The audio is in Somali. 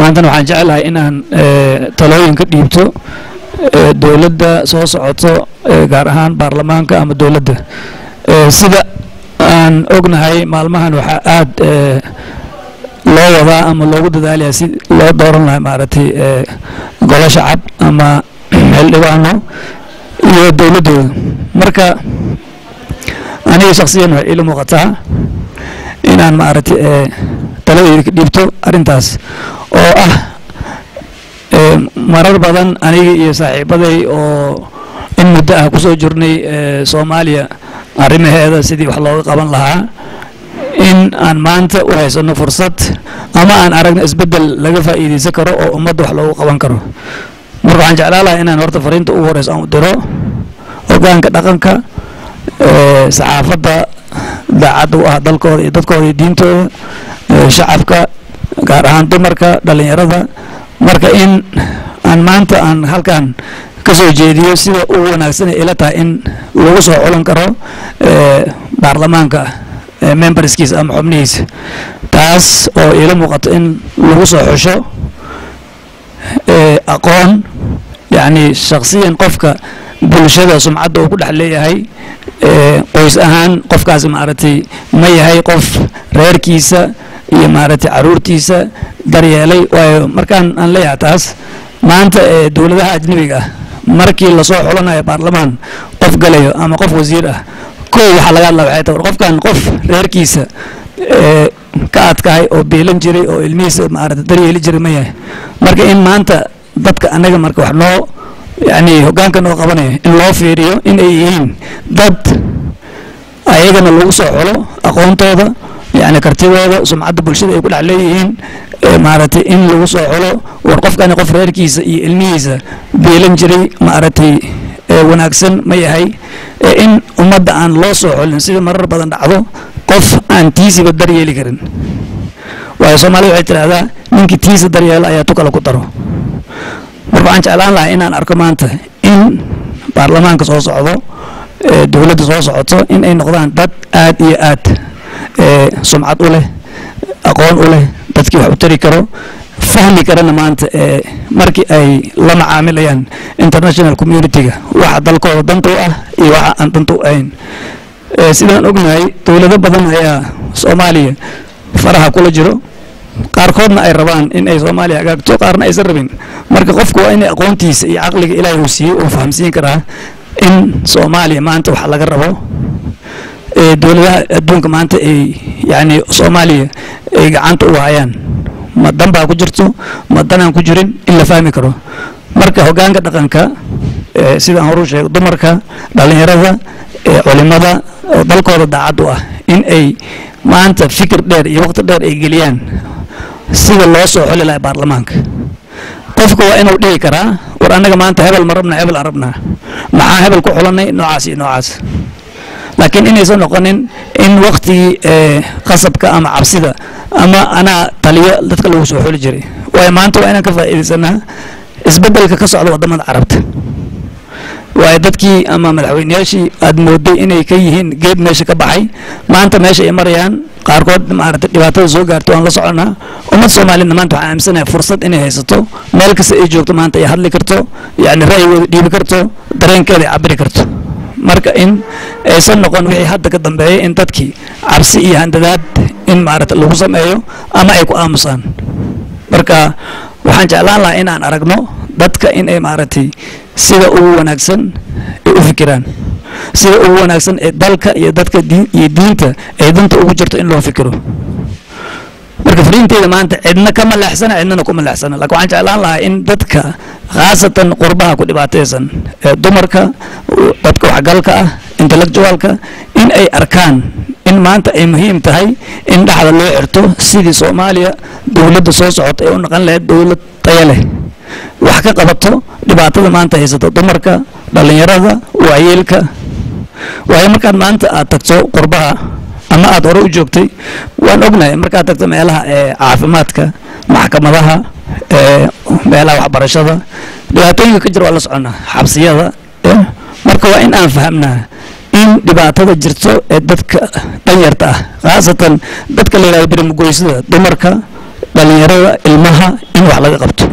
maantana waxaan jecelahay inaan talooyin ka dhiibto dawladda soo socoto gaar ahaan baarlamaanka ama dawladda sida aan ognahay maalmahan waxa aad loo wadaa ama loogu dadaalayaa si loo dooran lahaa maaragtay golo shacab ama xildhibaano iyo dawladooda marka aniga shakhsiyan waxay ila muuqataa inaan maaragtay taladayda ka dhiibto arrintaas oo ah marar badan aniga iyo saaxiibaday oo in muddo ah kusoo jirnay Soomaaliya arrimaheeda sidii wax looga qaban lahaa in aan maanta u haysano fursad ama aan aragno isbedel laga faa'iideysan karo oo ummadda wax looga qaban karo marka waxaan jeclaan lahaa inaan horta fariinta ugu horeyso aan u diro hoggaanka dhaqanka saxaafadda daacadda u ah dalkooda iyo dadkooda iyo diintooda shacabka gaar ahaan dumarka dhalinyarada marka in aan maanta aan halkan ka soo jeediyo sida ugu wanaagsan ee ila tahay in lagu soo xulan karo baarlamaanka memberskiisa ama xubnihiisa taas oo ila muuqato in lagu soo xusho aqoon yani shakhsiyan qofka bulshada sumcadda uu ku dhex leeyahay qoys ahaan qofkaas maaragtay ma yahay qof reerkiisa iyo maaragtay caruurtiisa daryeelay waayo markaan aan leeyahay taas maanta dawladaha ajnabiga ah markii la soo xulanayo baarlamaan qof galayo ama qof wasiir ah koow waxa laga hadlaa waxay tahay qofkan qof reerkiisa ka adkaay oo beelan jiray oo ilmihiisa maaragtay daryeeli jiray ma yahay marka in maanta dadka anaga marka wax noo يعني hoggaanka noo qabanayo in loo fiiriyo in ay yihiin dad ayagana lagu soo xulo aqoontooda يعني kartidooda sumcadda bulshada ay ku dhex leeyihiin maaragtay in lagu soo xulo war qofkani qof reerkiisa iyo ilmihiisa beelan jiray maaragtay wanaagsan ma yahay in ummadda aan loo soo xulin sida marar badan dhacdo qof aan tiisiba daryeeli karin waayo Soomaaliya waxay tiraahdaa ninkii tiisa daryeela ayaa tu kala ku daro marka aan jeclaan lahaa inaan arko maanta in baarlamaanka soo socdo dawladda soo socoto in ay noqdaan dad aad iyo aad sumcad u leh aqoon u leh dadkii wax u tari karo fahmi karana maanta markii ay la macaamilayaan international community-ga waxa dalkooda danta u ah iyo waxa aan danta u ahayn sidaan ognahay dawlado badan ayaa Soomaaliya faraha kula jiro qaarkoodna ay rabaan in ay Soomaaliya hagaagto qaarna aysan rabin marka qofku waa in aqoontiisa iyo aqliga Ilaahay uu siiyo oo fahamsiin karaa in Soomaaliya maanta waxa laga rabo dawladaha adduunka maanta ay yani Soomaaliya ay gacanta u hayaan ma danbaa ku jirto ma danaan ku jirin in la fahmi karo marka hoggaanka dhaqanka sidaan hore u sheegay dumarka dhalinyarada culimada dalkooda daacad u ah in ay maanta fikir dheer iyo waqti dheer ay geliyaan sida loo soo xuli lahaa baarlamaanka qofku waa inuu dhigi karaa war anaga maanta hebel ma rabna hebel aan rabnaa maxaa hebel ku xulanay noocaas iyo noocaas laakiin inaysan noqonin in waqtigii qasabka ama cabsida ama ana taliyo dadka lagu soo xuli jiray waayo maanta waa inaan ka faa'iideysanaa isbeddelka ka socda wadamada carabta waayo dadkii ama madaxweynayaashii aad mooday inay ka yihiin geed meesha ka baxay maanta meesha ay marayaan qaarkood maaragtay dhibaatada soo gaarto aan la soconaa ummad Soomaaliyeed maanta waxaan aaminsanahay fursad inay haysato meel kasta ay joogto maanta ay hadli karto yani ra'yigooda dhiibi karto dareenkeeda ay cabiri karto marka in aysan noqon wixii hadda ka dambeeyay in dadkii cabsi iyo handadaad in maaragtay lagu sameeyo ama ay ku aamusaan marka waxaan jeclaan lahaa in aan aragno dadka in ay maaragtay sida ugu wanaagsan ay u fikiraan sida ugu wanaagsan ee dalka iyo dadka iyo diinta ay danta ugu jirto in loo fikiro marka fariinteeda maanta cidna kama leexsana cidna kuma leexsana laakiin waxaan jeclaan lahaa in dadka khaasatan qurbaha ku dhibaataysan dumarka dadka waxgalka ah intellectualka in ay arkaan in maanta ay muhiim tahay in dhaxda loo xirto sidii Soomaaliya dawladda soo socota ay u noqon lahayd dawlad tayo leh wax ka qabato dhibaatada maanta haysato dumarka dhalinyarada waayeelka waayo markaad maanta aad tagto qurbaha ama aad hore u joogtay waan ognahay markaad tagto meelaha caafimaadka maxkamadaha meelaha waxbarashada dhibaatooyinka ka jira waa la soconaa xabsiyada marka waa in aan fahamnaa in dhibaatada jirto ee dadka danyarta ah khaasatan dadka la yiraahdo barimugoysada dumarka dhalinyarada ilmaha in wax laga qabto